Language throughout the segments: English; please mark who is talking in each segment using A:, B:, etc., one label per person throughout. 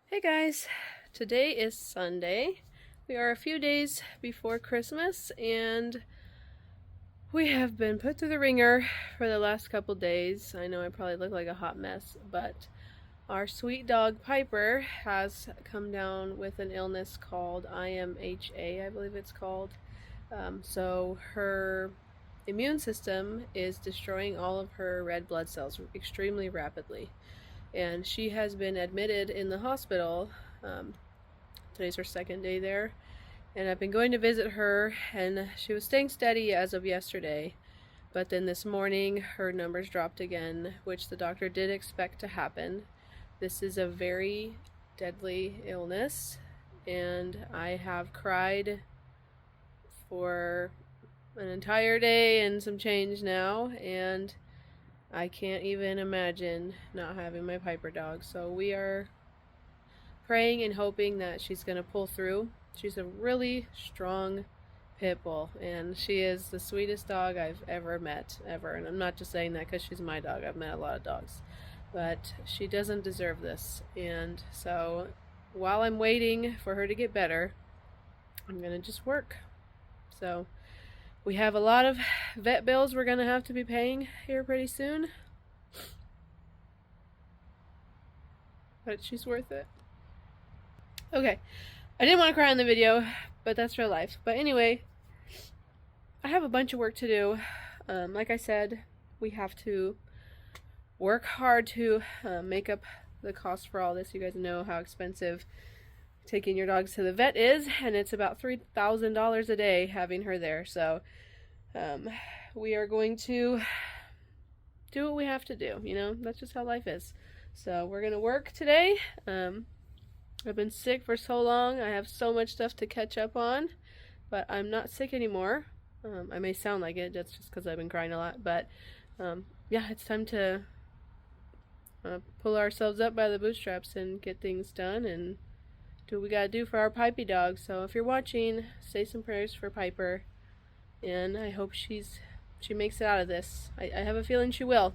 A: Hey guys, today is Sunday. We are a few days before Christmas and we have been put through the ringer for the last couple days. I know I probably look like a hot mess, but our sweet dog Piper has come down with an illness called IMHA, I believe it's called. So her immune system is destroying all of her red blood cells extremely rapidly. And she has been admitted in the hospital. Today's her second day there, and I've been going to visit her, and she was staying steady as of yesterday, but then this morning her numbers dropped again, which the doctor did expect to happen. This is a very deadly illness, and I have cried for an entire day and some change now, and I can't even imagine not having my Piper dog. So we are praying and hoping that she's going to pull through. She's a really strong pit bull, and she is the sweetest dog I've ever met, ever. And I'm not just saying that because she's my dog. I've met a lot of dogs. But she doesn't deserve this. And so while I'm waiting for her to get better, I'm going to just work. So we have a lot of vet bills we're going to have to be paying here pretty soon. But she's worth it. Okay, I didn't want to cry in the video, but that's real life. But anyway, I have a bunch of work to do. Like I said, we have to work hard to make up the cost for all this. You guys know how expensive taking your dogs to the vet is, and it's about $3,000 a day having her there. So we are going to do what we have to do. You know, that's just how life is. So we're gonna work today. I've been sick for so long. I have so much stuff to catch up on, but I'm not sick anymore. I may sound like it, that's just because I've been crying a lot, but yeah, it's time to pull ourselves up by the bootstraps and get things done and do what we gotta do for our Pipey dog. So if you're watching, say some prayers for Piper, and I hope she makes it out of this. I have a feeling she will.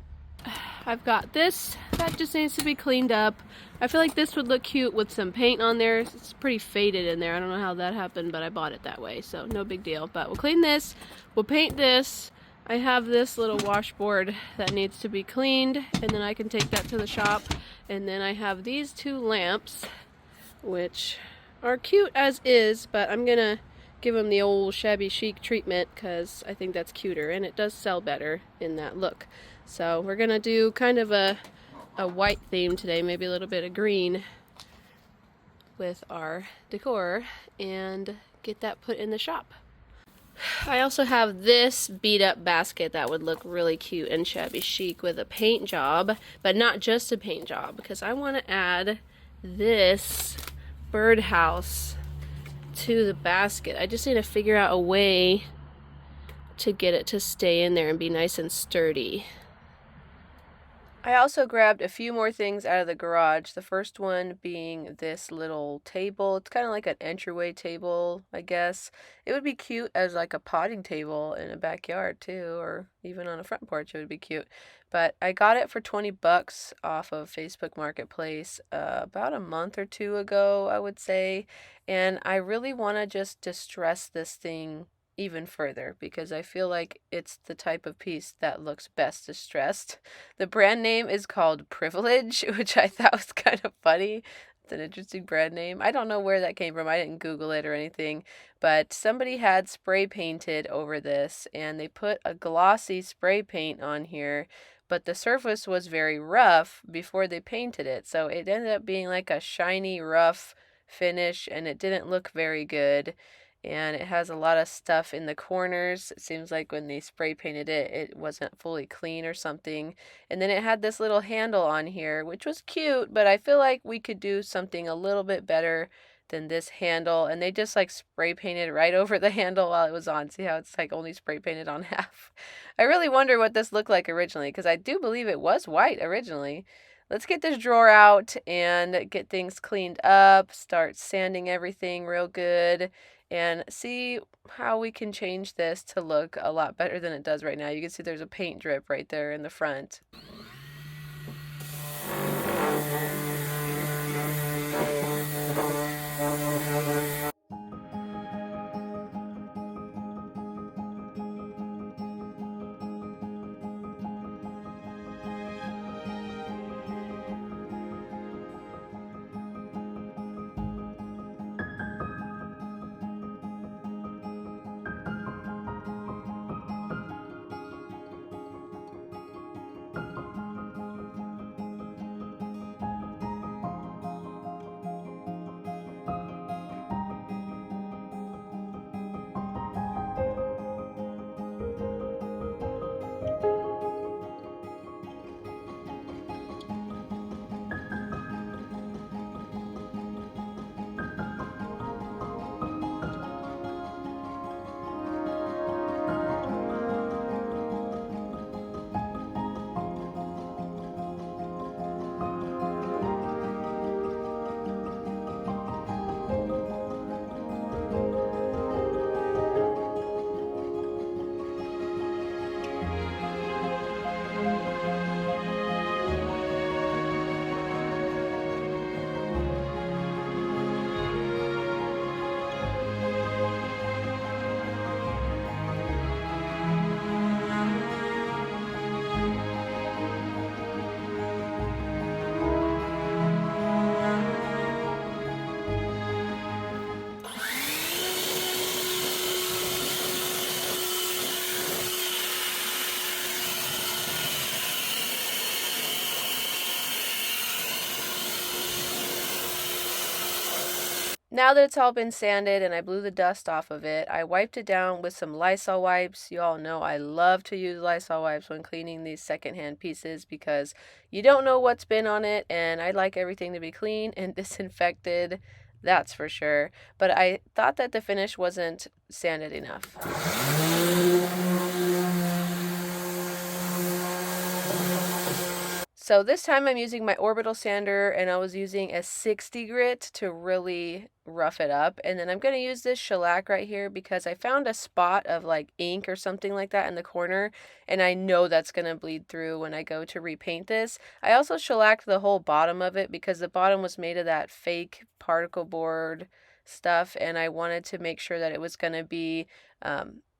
A: I've got this that just needs to be cleaned up. I feel like this would look cute with some paint on there. It's pretty faded in there. I don't know how that happened, but I bought it that way, so no big deal. But we'll clean this, we'll paint this. I have this little washboard that needs to be cleaned, and then I can take that to the shop. And then I have these two lamps, which are cute as is, but I'm gonna give them the old shabby chic treatment because I think that's cuter, and it does sell better in that look. So we're gonna do kind of a white theme today, maybe a little bit of green with our decor, and get that put in the shop. I also have this beat up basket that would look really cute and shabby chic with a paint job, but not just a paint job, because I want to add this birdhouse to the basket. I just need to figure out a way to get it to stay in there and be nice and sturdy. I also grabbed a few more things out of the garage. The first one being this little table. It's kind of like an entryway table, I guess. It would be cute as like a potting table in a backyard too, or even on a front porch it would be cute. But I got it for 20 bucks off of Facebook Marketplace about a month or two ago, I would say. And I really want to just distress this thing even further because I feel like it's the type of piece that looks best distressed. The brand name is called Privilege, which I thought was kind of funny. It's an interesting brand name. I don't know where that came from. I didn't Google it or anything, but somebody had spray painted over this and they put a glossy spray paint on here, but the surface was very rough before they painted it. So it ended up being like a shiny, rough finish and it didn't look very good. And it has a lot of stuff in the corners. It seems like when they spray painted it, it wasn't fully clean or something. And then it had this little handle on here, which was cute, but I feel like we could do something a little bit better than this handle. And they just like spray painted right over the handle while it was on. See how it's like only spray painted on half? I really wonder what this looked like originally, because I do believe it was white originally. Let's get this drawer out and get things cleaned up, start sanding everything real good, and see how we can change this to look a lot better than it does right now. You can see there's a paint drip right there in the front. Now that it's all been sanded and I blew the dust off of it, I wiped it down with some Lysol wipes. You all know I love to use Lysol wipes when cleaning these secondhand pieces because you don't know what's been on it, and I like everything to be clean and disinfected, that's for sure. But I thought that the finish wasn't sanded enough. So this time I'm using my orbital sander, and I was using a 60 grit to really rough it up. And then I'm going to use this shellac right here because I found a spot of like ink or something like that in the corner, and I know that's going to bleed through when I go to repaint this. I also shellacked the whole bottom of it because the bottom was made of that fake particle board stuff, and I wanted to make sure that it was going to be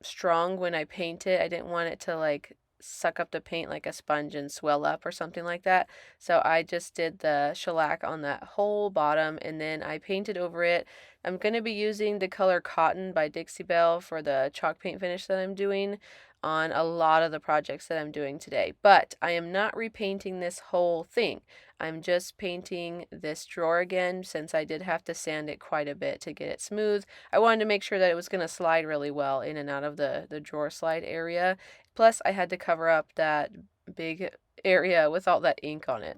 A: strong when I paint it. I didn't want it to like suck up the paint like a sponge and swell up or something like that. So I just did the shellac on that whole bottom, and then I painted over it. I'm going to be using the color Cotton by Dixie Belle for the chalk paint finish that I'm doing on a lot of the projects that I'm doing today. But I am not repainting this whole thing. I'm just painting this drawer again since I did have to sand it quite a bit to get it smooth. I wanted to make sure that it was going to slide really well in and out of the drawer slide area. Plus, I had to cover up that big area with all that ink on it.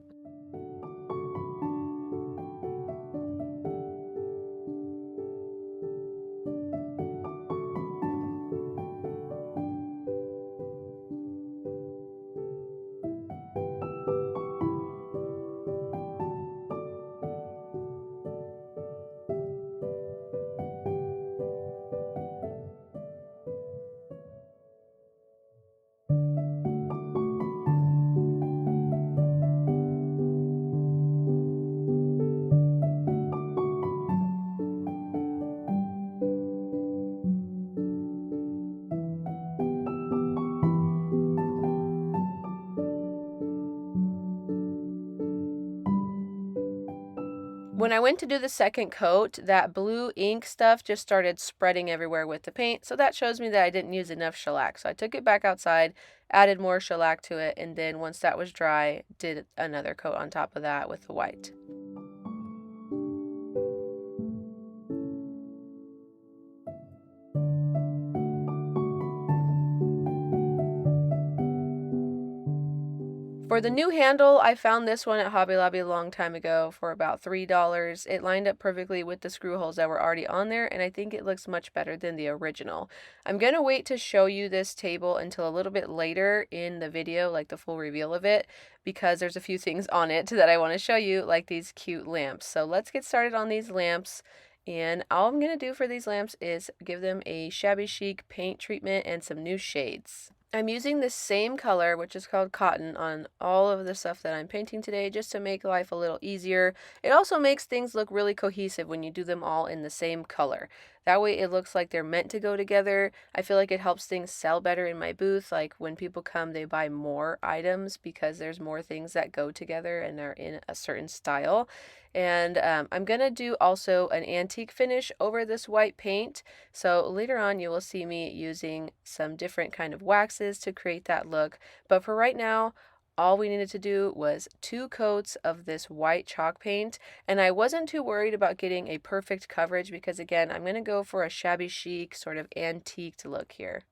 A: When I went to do the second coat, that blue ink stuff just started spreading everywhere with the paint, so that shows me that I didn't use enough shellac. So I took it back outside, added more shellac to it, and then once that was dry, did another coat on top of that with the white. For the new handle, I found this one at Hobby Lobby a long time ago for about $3. It lined up perfectly with the screw holes that were already on there, and I think it looks much better than the original. I'm going to wait to show you this table until a little bit later in the video, like the full reveal of it, because there's a few things on it that I want to show you, like these cute lamps. So let's get started on these lamps. And all I'm going to do for these lamps is give them a shabby chic paint treatment and some new shades. I'm using the same color, which is called Cotton, on all of the stuff that I'm painting today just to make life a little easier. It also makes things look really cohesive when you do them all in the same color. That way it looks like they're meant to go together. I feel like it helps things sell better in my booth. Like when people come, they buy more items because there's more things that go together and they're in a certain style. And I'm going to do also an antique finish over this white paint. So later on you will see me using some different kind of waxes to create that look. But for right now, all we needed to do was 2 coats of this white chalk paint, and I wasn't too worried about getting a perfect coverage because again, I'm going to go for a shabby chic sort of antiqued look here.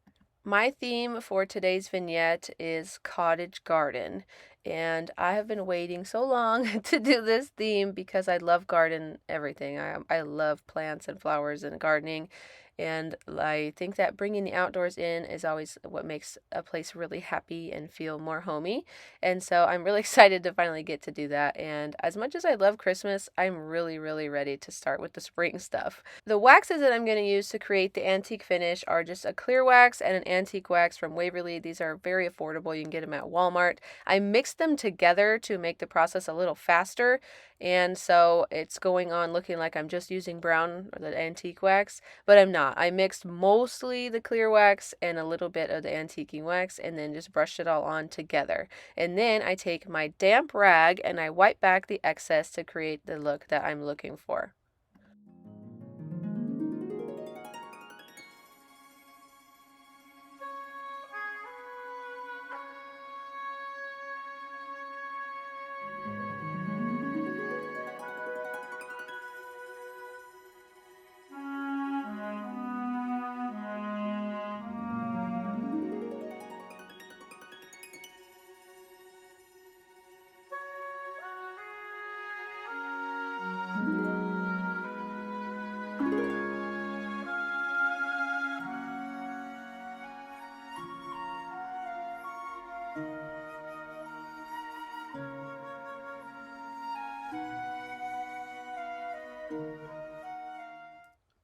A: My theme for today's vignette is Cottage Garden, and I have been waiting so long to do this theme because I love garden everything. I love plants and flowers and gardening, and I think that bringing the outdoors in is always what makes a place really happy and feel more homey. And so I'm really excited to finally get to do that. And as much as I love Christmas, I'm really, really ready to start with the spring stuff. The waxes that I'm going to use to create the antique finish are just a clear wax and an antique wax from Waverly. These are very affordable. You can get them at Walmart. I mixed them together to make the process a little faster. And so it's going on looking like I'm just using brown or the antique wax, but I'm not. I mixed mostly the clear wax and a little bit of the antiquing wax and then just brushed it all on together. And then I take my damp rag and I wipe back the excess to create the look that I'm looking for.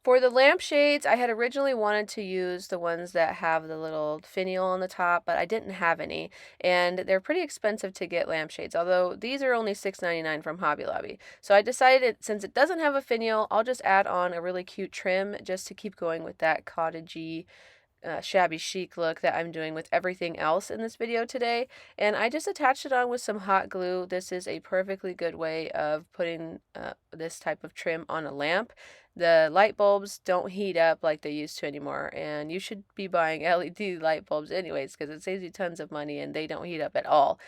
A: For the lampshades, I had originally wanted to use the ones that have the little finial on the top, but I didn't have any, and they're pretty expensive to get lampshades, although these are only $6.99 from Hobby Lobby. So I decided, since it doesn't have a finial, I'll just add on a really cute trim just to keep going with that cottagey shabby chic look that I'm doing with everything else in this video today. And I just attached it on with some hot glue. This is a perfectly good way of putting this type of trim on a lamp. The light bulbs don't heat up like they used to anymore, and you should be buying LED light bulbs anyways because it saves you tons of money and they don't heat up at all.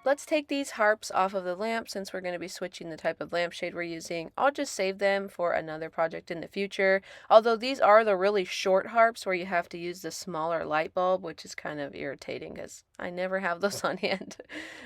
A: Let's take these harps off of the lamp since we're going to be switching the type of lampshade we're using. I'll just save them for another project in the future. Although these are the really short harps where you have to use the smaller light bulb, which is kind of irritating because I never have those on hand.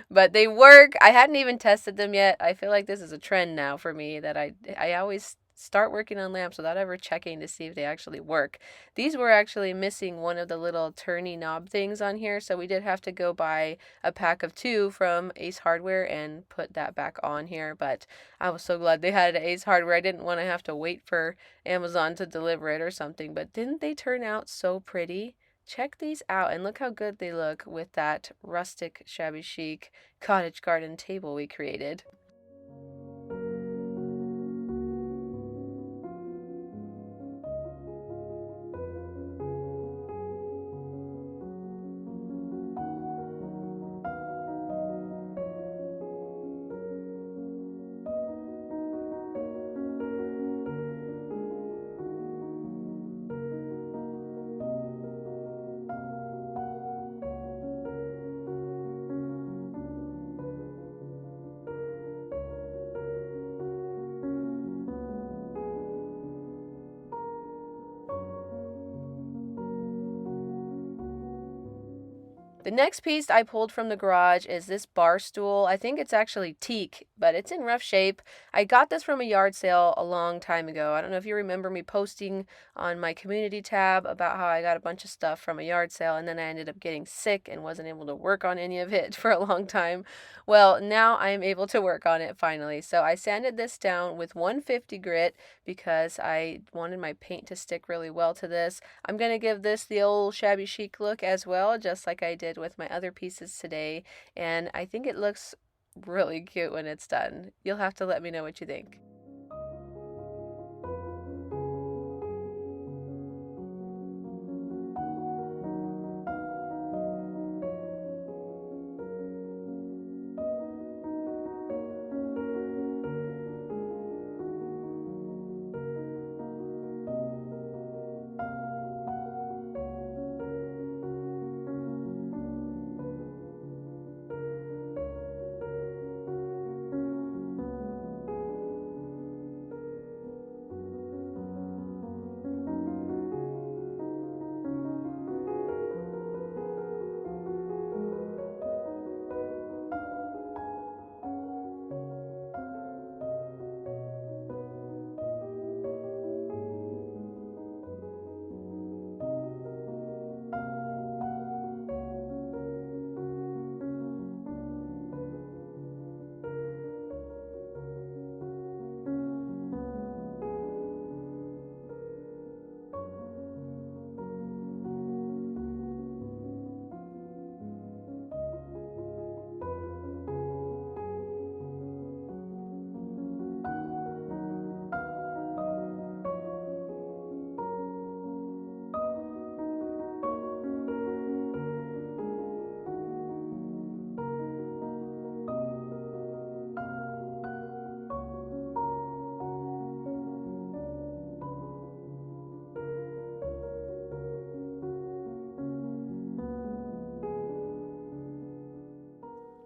A: But they work. I hadn't even tested them yet. I feel like this is a trend now for me that I always start working on lamps without ever checking to see if they actually work. These were actually missing one of the little turny knob things on here, so we did have to go buy a pack of 2 from Ace Hardware and put that back on here. But I was so glad they had it at Ace Hardware. I didn't want to have to wait for Amazon to deliver it or something, but didn't they turn out so pretty? Check these out and look how good they look with that rustic, shabby chic cottage garden table we created. The next piece I pulled from the garage is this bar stool. I think it's actually teak, but it's in rough shape. I got this from a yard sale a long time ago. I don't know if you remember me posting on my community tab about how I got a bunch of stuff from a yard sale and then I ended up getting sick and wasn't able to work on any of it for a long time. Well, now I am able to work on it finally. So I sanded this down with 150 grit because I wanted my paint to stick really well to this. I'm going to give this the old shabby chic look as well, just like I did with my other pieces today, and I think it looks really cute when it's done. You'll have to let me know what you think.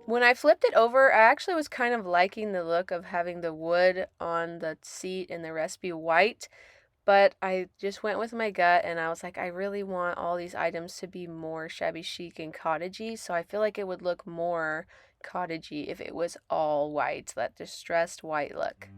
A: When I flipped it over, I actually was kind of liking the look of having the wood on the seat and the rest be white. but I just went with my gut and I was like, I really want all these items to be more shabby chic and cottagey, so I feel like it would look more cottagey if it was all white, that distressed white look.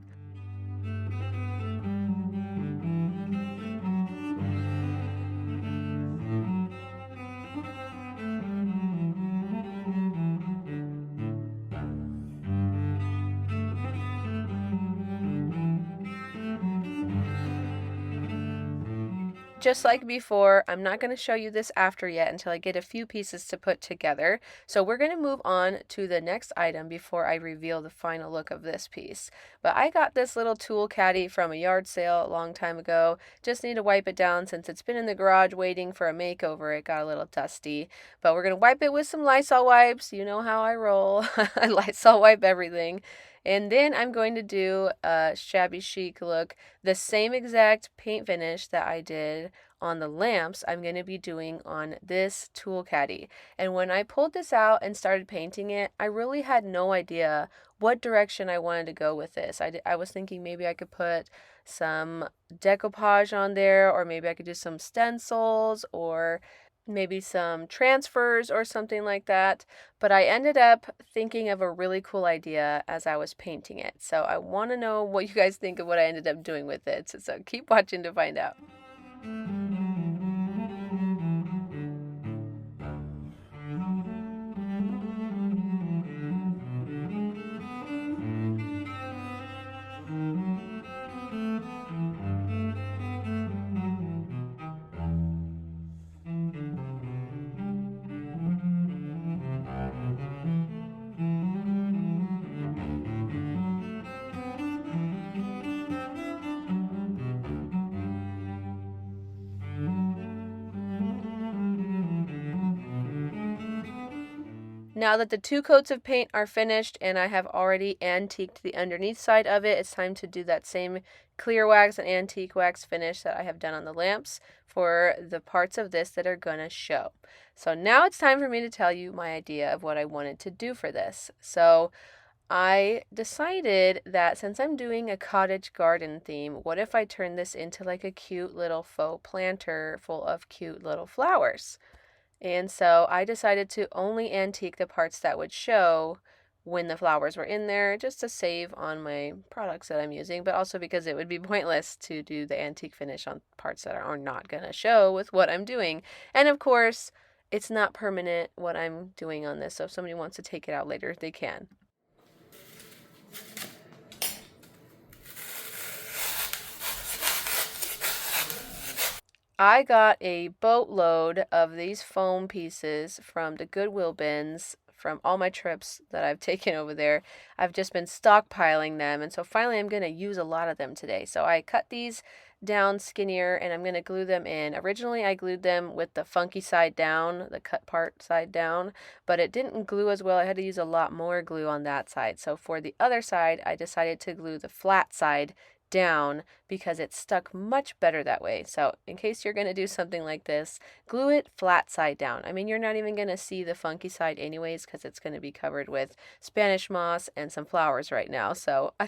A: Just like before, I'm not going to show you this after yet until I get a few pieces to put together. So we're going to move on to the next item before I reveal the final look of this piece. But I got this little tool caddy from a yard sale a long time ago. Just need to wipe it down since it's been in the garage waiting for a makeover. It got a little dusty. But we're going to wipe it with some Lysol wipes. You know how I roll. I Lysol wipe everything. And then I'm going to do a shabby chic look. The same exact paint finish that I did on the lamps, I'm going to be doing on this tool caddy. And when I pulled this out and started painting it, I really had no idea what direction I wanted to go with this. I was thinking maybe I could put some decoupage on there, or maybe I could do some stencils, or maybe some transfers or something like that. But I ended up thinking of a really cool idea as I was painting it. So I want to know what you guys think of what I ended up doing with it. So keep watching to find out. Now that the 2 coats of paint are finished and I have already antiqued the underneath side of it, it's time to do that same clear wax and antique wax finish that I have done on the lamps for the parts of this that are going to show. So now it's time for me to tell you my idea of what I wanted to do for this. So I decided that since I'm doing a cottage garden theme, what if I turn this into like a cute little faux planter full of cute little flowers? And so I decided to only antique the parts that would show when the flowers were in there, just to save on my products that I'm using, but also because it would be pointless to do the antique finish on parts that are not going to show with what I'm doing. And of course, it's not permanent what I'm doing on this, so if somebody wants to take it out later, they can. I got a boatload of these foam pieces from the Goodwill bins from all my trips that I've taken over there. I've just been stockpiling them, and so finally I'm going to use a lot of them today. So I cut these down skinnier and I'm going to glue them in. Originally I glued them with the funky side down, the cut part side down, but it didn't glue as well. I had to use a lot more glue on that side. So for the other side, I decided to glue the flat side down because it stuck much better that way. So in case you're going to do something like this, glue it flat side down. I mean, you're not even going to see the funky side anyways because it's going to be covered with Spanish moss and some flowers right now. So I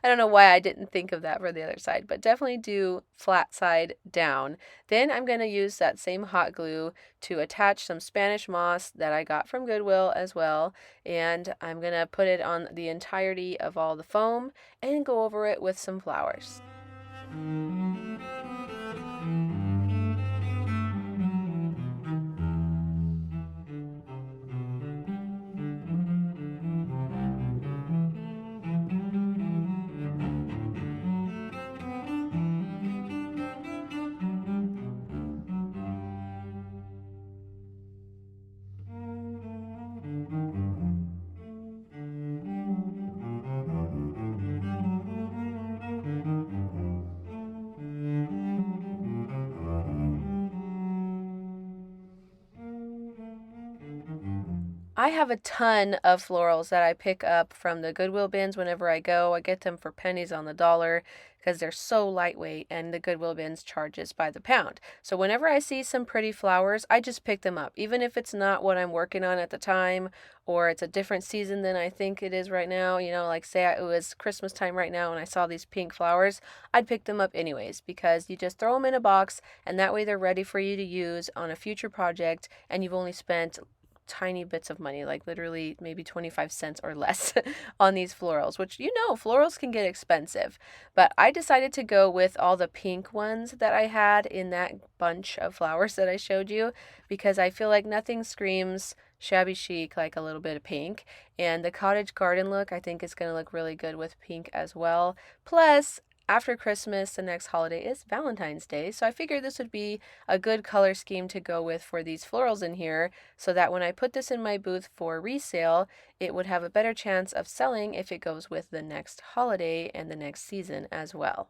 A: don't know why I didn't think of that for the other side, but definitely do flat side down. Then I'm going to use that same hot glue to attach some Spanish moss that I got from Goodwill as well, and I'm going to put it on the entirety of all the foam and go over it with some flowers. I have a ton of florals that I pick up from the Goodwill bins whenever I go. I get them for pennies on the dollar because they're so lightweight, and the Goodwill bins charges by the pound. So whenever I see some pretty flowers, I just pick them up, even if it's not what I'm working on at the time or it's a different season than I think it is right now. You know, like say it was Christmas time right now and I saw these pink flowers, I'd pick them up anyways because you just throw them in a box and that way they're ready for you to use on a future project, and you've only spent tiny bits of money, like literally maybe 25 cents or less on these florals, which florals can get expensive. But I decided to go with all the pink ones that I had in that bunch of flowers that I showed you because I feel like nothing screams shabby chic like a little bit of pink. And the cottage garden look, I think, is going to look really good with pink as well. Plus, after Christmas, the next holiday is Valentine's Day, so I figured this would be a good color scheme to go with for these florals in here so that when I put this in my booth for resale, it would have a better chance of selling if it goes with the next holiday and the next season as well.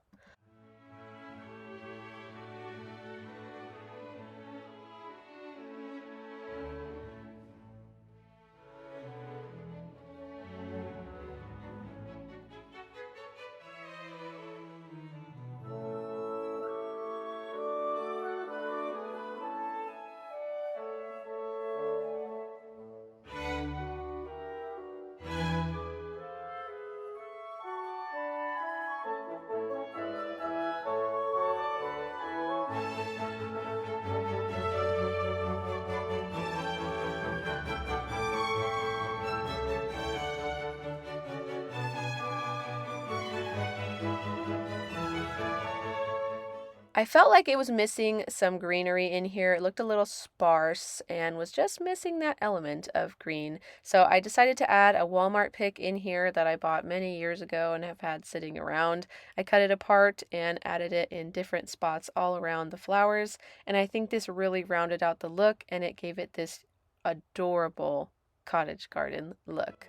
A: I felt like it was missing some greenery in here. It looked a little sparse and was just missing that element of green. So I decided to add a Walmart pick in here that I bought many years ago and have had sitting around. I cut it apart and added it in different spots all around the flowers. And I think this really rounded out the look and it gave it this adorable cottage garden look.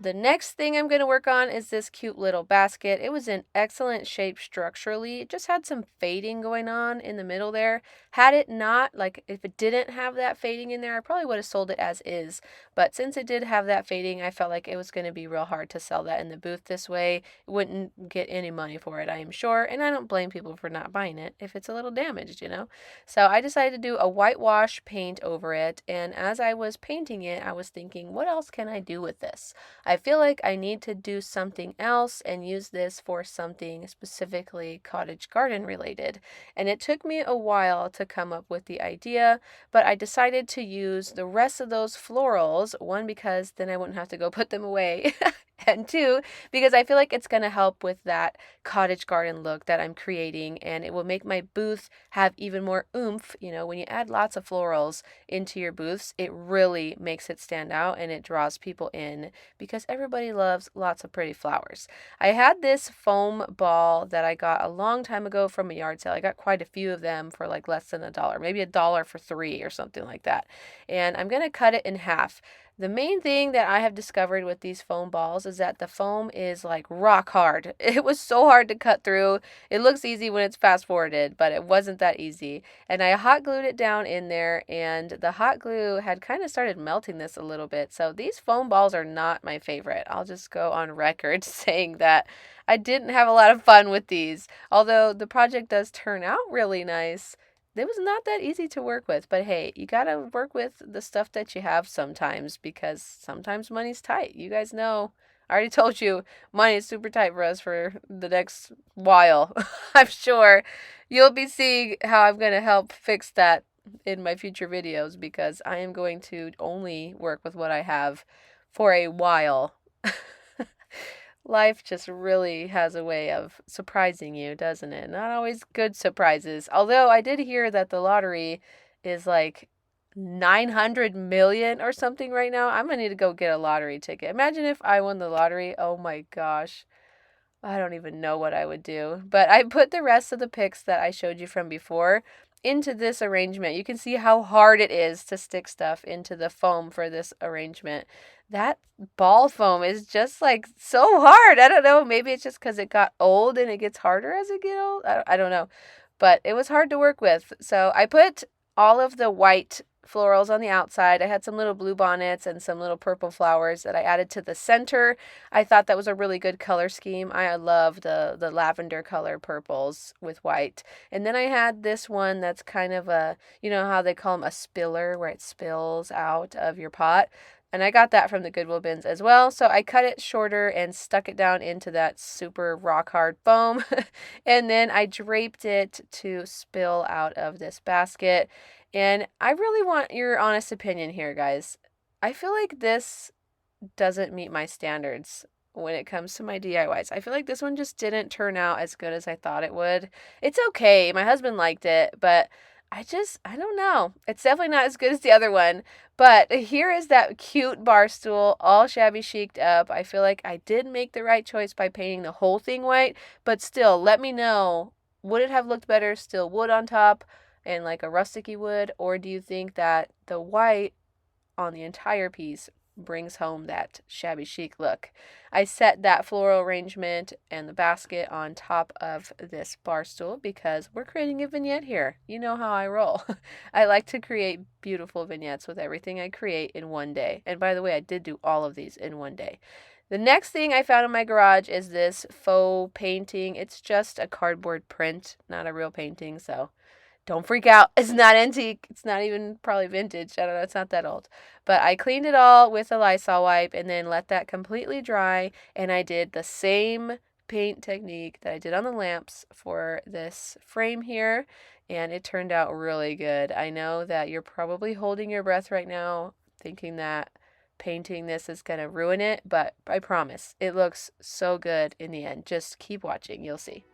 A: The next thing I'm going to work on is this cute little basket. It was in excellent shape structurally. It just had some fading going on in the middle there. Had it not, like if it didn't have that fading in there, I probably would have sold it as is. But since it did have that fading, I felt like it was going to be real hard to sell that in the booth this way. It wouldn't get any money for it, I am sure. And I don't blame people for not buying it if it's a little damaged, So I decided to do a whitewash paint over it. And as I was painting it, I was thinking, what else can I do with this? I feel like I need to do something else and use this for something specifically cottage garden related. And it took me a while to come up with the idea, but I decided to use the rest of those florals, one, because then I wouldn't have to go put them away, and two, because I feel like it's going to help with that cottage garden look that I'm creating, and it will make my booth have even more oomph. When you add lots of florals into your booths, it really makes it stand out and it draws people in because everybody loves lots of pretty flowers. I had this foam ball that I got a long time ago from a yard sale. I got quite a few of them for like less than $1, maybe $1 for 3 or something like that. And I'm going to cut it in half. The main thing that I have discovered with these foam balls is that the foam is like rock hard. It was so hard to cut through. It looks easy when it's fast forwarded, but it wasn't that easy. And I hot glued it down in there, and the hot glue had kind of started melting this a little bit. So these foam balls are not my favorite. I'll just go on record saying that I didn't have a lot of fun with these. Although the project does turn out really nice, it was not that easy to work with. But hey, you gotta work with the stuff that you have sometimes because sometimes money's tight. You guys know. I already told you money is super tight for us for the next while. I'm sure you'll be seeing how I'm going to help fix that in my future videos because I am going to only work with what I have for a while. Life just really has a way of surprising you, doesn't it? Not always good surprises. Although I did hear that the lottery is like 900 million or something right now. I'm gonna need to go get a lottery ticket. Imagine if I won the lottery. Oh my gosh. I don't even know what I would do. But I put the rest of the pics that I showed you from before into this arrangement. You can see how hard it is to stick stuff into the foam for this arrangement. That ball foam is just like so hard. I don't know. Maybe it's just because it got old and it gets harder as it gets old. I don't know. But it was hard to work with. So I put all of the white florals on the outside. I had some little blue bonnets and some little purple flowers that I added to the center. I thought that was a really good color scheme. I love the lavender color purples with white. And then I had this one that's kind of a, you know how they call them a spiller, where it spills out of your pot. And I got that from the Goodwill bins as well. So I cut it shorter and stuck it down into that super rock hard foam. And then I draped it to spill out of this basket. And I really want your honest opinion here, guys. I feel like this doesn't meet my standards when it comes to my DIYs. I feel like this one just didn't turn out as good as I thought it would. It's okay. My husband liked it, but I don't know. It's definitely not as good as the other one. But here is that cute bar stool, all shabby chic'd up. I feel like I did make the right choice by painting the whole thing white, but still, let me know, would it have looked better still wood on top and like a rusticy wood, or do you think that the white on the entire piece brings home that shabby chic look? I set that floral arrangement and the basket on top of this bar stool because we're creating a vignette here. You know how I roll. I like to create beautiful vignettes with everything I create in one day. And by the way, I did do all of these in one day. The next thing I found in my garage is this faux painting. It's just a cardboard print, not a real painting, so don't freak out. It's not antique. It's not even probably vintage. I don't know. It's not that old. But I cleaned it all with a Lysol wipe and then let that completely dry. And I did the same paint technique that I did on the lamps for this frame here. And it turned out really good. I know that you're probably holding your breath right now, thinking that painting this is going to ruin it. But I promise, it looks so good in the end. Just keep watching. You'll see.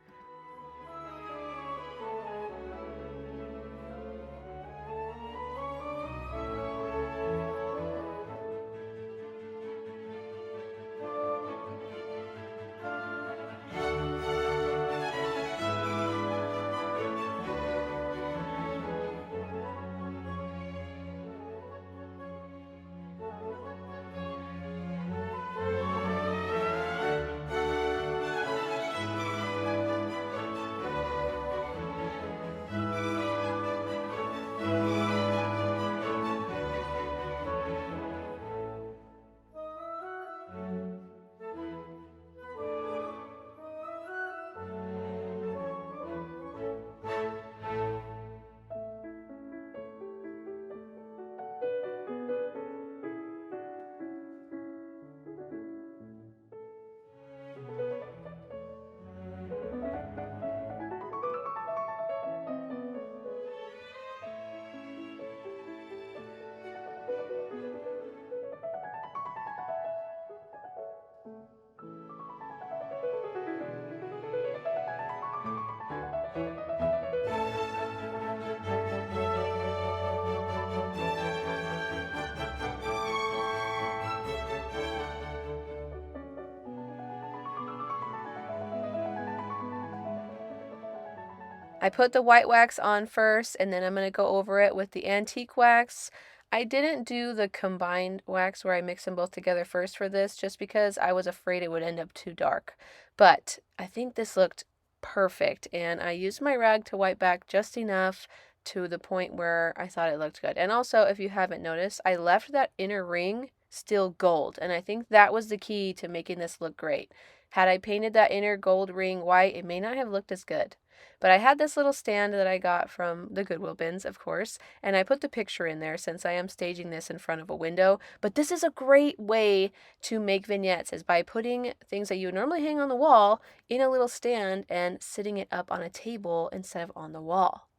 A: I put the white wax on first, and then I'm going to go over it with the antique wax. I didn't do the combined wax where I mix them both together first for this, just because I was afraid it would end up too dark. But I think this looked perfect, and I used my rag to wipe back just enough to the point where I thought it looked good. And also, if you haven't noticed, I left that inner ring still gold, and I think that was the key to making this look great. Had I painted that inner gold ring white, it may not have looked as good. But I had this little stand that I got from the Goodwill bins, of course, and I put the picture in there since I am staging this in front of a window. But this is a great way to make vignettes, is by putting things that you would normally hang on the wall in a little stand and sitting it up on a table instead of on the wall.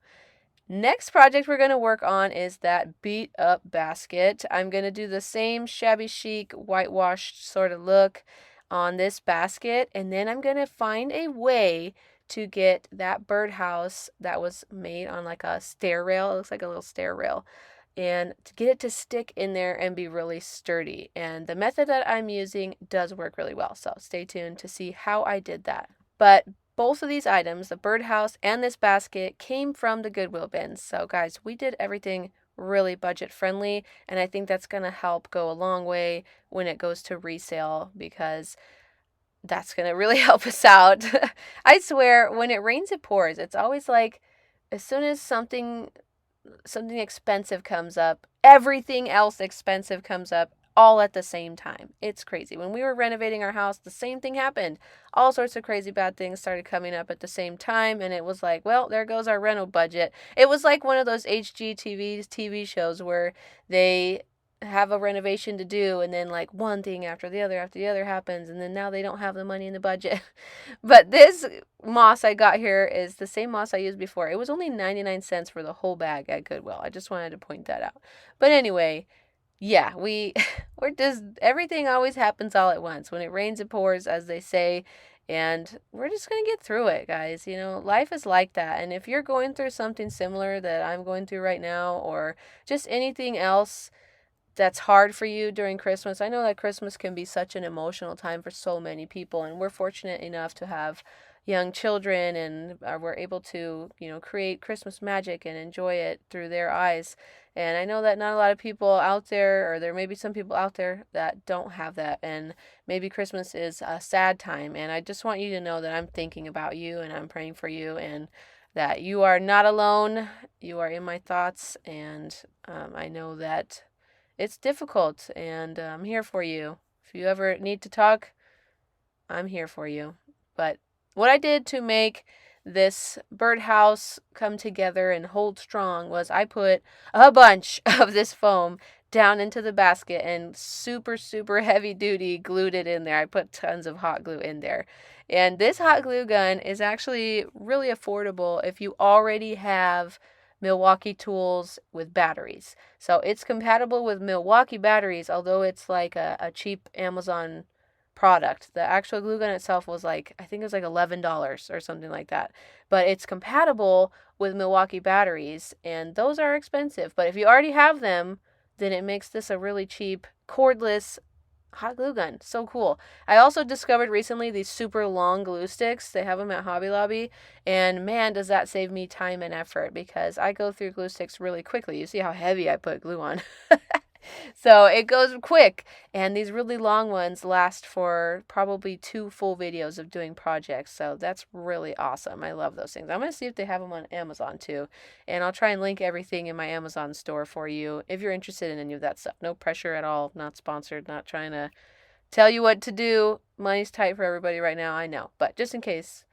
A: Next project we're going to work on is that beat up basket. I'm going to do the same shabby chic whitewashed sort of look on this basket, and then I'm going to find a way to get that birdhouse that was made on like a stair rail. It looks like a little stair rail. and to get it to stick in there and be really sturdy. And the method that I'm using does work really well. So stay tuned to see how I did that. But both of these items, the birdhouse and this basket, came from the Goodwill bins. So guys, we did everything really budget friendly, and I think that's going to help go a long way when it goes to resale, because that's going to really help us out. I swear, when it rains, it pours. It's always like, as soon as something expensive comes up, everything else expensive comes up all at the same time. It's crazy. When we were renovating our house, the same thing happened. All sorts of crazy bad things started coming up at the same time, and it was like, well, there goes our rental budget. It was like one of those HGTV TV shows where they have a renovation to do, and then like one thing after the other happens, and then now they don't have the money in the budget. But this moss I got here is the same moss I used before. It was only 99 cents for the whole bag at Goodwill. I just wanted to point that out. But anyway, yeah, we're just, everything always happens all at once. When it rains, it pours, as they say. And we're just going to get through it, guys. You know, life is like that. And if you're going through something similar that I'm going through right now, or just anything else that's hard for you during Christmas. I know that Christmas can be such an emotional time for so many people, and we're fortunate enough to have young children, and we're able to, create Christmas magic and enjoy it through their eyes. And I know that not a lot of people out there, or there may be some people out there that don't have that, and maybe Christmas is a sad time. And I just want you to know that I'm thinking about you, and I'm praying for you, and that you are not alone. You are in my thoughts, and I know that it's difficult, and I'm here for you. If you ever need to talk, I'm here for you. But what I did to make this birdhouse come together and hold strong was I put a bunch of this foam down into the basket and super, super heavy duty glued it in there. I put tons of hot glue in there. And this hot glue gun is actually really affordable if you already have Milwaukee tools with batteries. So it's compatible with Milwaukee batteries, although it's like a cheap Amazon product. The actual glue gun itself was like, I think it was like $11 or something like that. But it's compatible with Milwaukee batteries, and those are expensive. But if you already have them, then it makes this a really cheap, cordless hot glue gun. So cool. I also discovered recently these super long glue sticks. They have them at Hobby Lobby, and man, does that save me time and effort, because I go through glue sticks really quickly. You see how heavy I put glue on. So it goes quick, and these really long ones last for probably 2 full videos of doing projects. So that's really awesome. I love those things. I'm going to see if they have them on Amazon too, and I'll try and link everything in my Amazon store for you if you're interested in any of that stuff. No pressure at all. Not sponsored. Not trying to tell you what to do. Money's tight for everybody right now, I know, but just in case,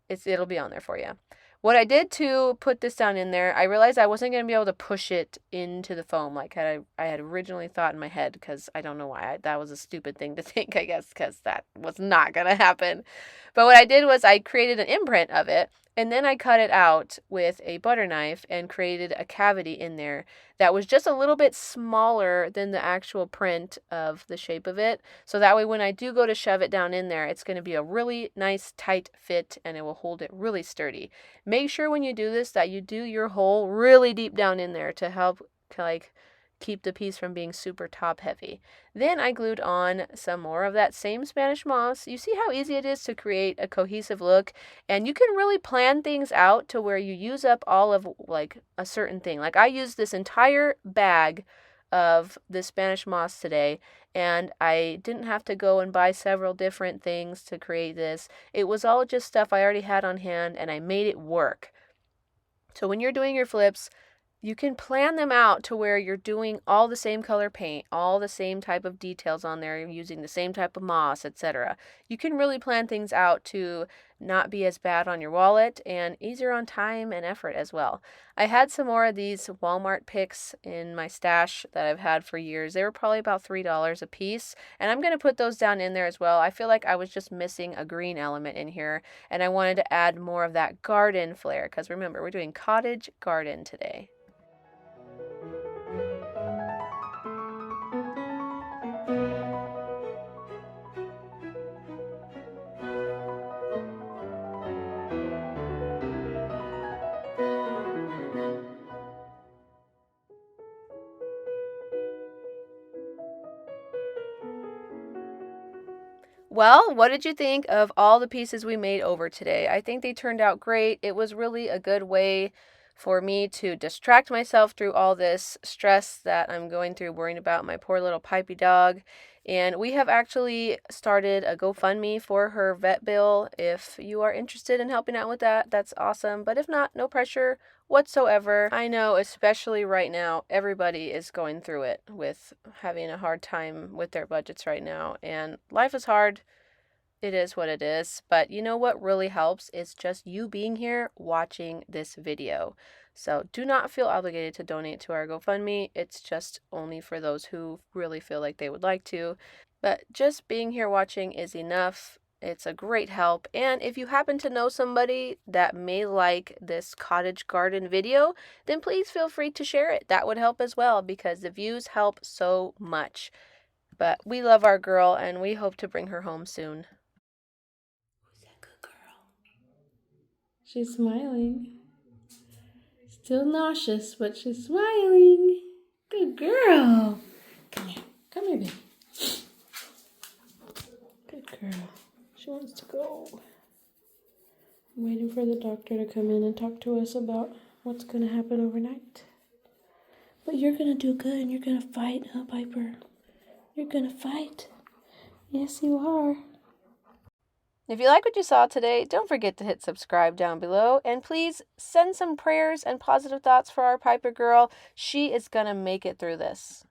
A: it'll be on there for you. What I did to put this down in there, I realized I wasn't going to be able to push it into the foam like I had originally thought in my head, because I don't know why. That was a stupid thing to think, I guess, because that was not going to happen. But what I did was I created an imprint of it, and then I cut it out with a butter knife and created a cavity in there that was just a little bit smaller than the actual print of the shape of it. So that way when I do go to shove it down in there, it's going to be a really nice tight fit, and it will hold it really sturdy. Make sure when you do this that you do your hole really deep down in there to help keep the piece from being super top heavy. Then I glued on some more of that same Spanish moss. You see how easy it is to create a cohesive look, and you can really plan things out to where you use up all of like a certain thing. Like I used this entire bag of the Spanish moss today, and I didn't have to go and buy several different things to create this. It was all just stuff I already had on hand, and I made it work. So when you're doing your flips, you can plan them out to where you're doing all the same color paint, all the same type of details on there, using the same type of moss, etc. You can really plan things out to not be as bad on your wallet and easier on time and effort as well. I had some more of these Walmart picks in my stash that I've had for years. They were probably about $3 a piece, and I'm going to put those down in there as well. I feel like I was just missing a green element in here, and I wanted to add more of that garden flair, because remember, we're doing cottage garden today. Well, what did you think of all the pieces we made over today? I think they turned out great. It was really a good way for me to distract myself through all this stress that I'm going through worrying about my poor little pipey dog. And we have actually started a GoFundMe for her vet bill. If you are interested in helping out with that, that's awesome. But if not, no pressure whatsoever. I know, especially right now, everybody is going through it with having a hard time with their budgets right now. And life is hard. It is what it is, but you know what really helps is just you being here watching this video. So do not feel obligated to donate to our GoFundMe. It's just only for those who really feel like they would like to. But just being here watching is enough. It's a great help. And if you happen to know somebody that may like this cottage garden video, then please feel free to share it. That would help as well because the views help so much. But we love our girl and we hope to bring her home soon. She's smiling. Still nauseous, but she's smiling. Good girl. Come here. Come here, baby. Good girl. She wants to go. I'm waiting for the doctor to come in and talk to us about what's going to happen overnight. But you're going to do good and you're going to fight, huh, Piper? You're going to fight. Yes, you are. If you like what you saw today, don't forget to hit subscribe down below. And please send some prayers and positive thoughts for our Piper girl. She is going to make it through this.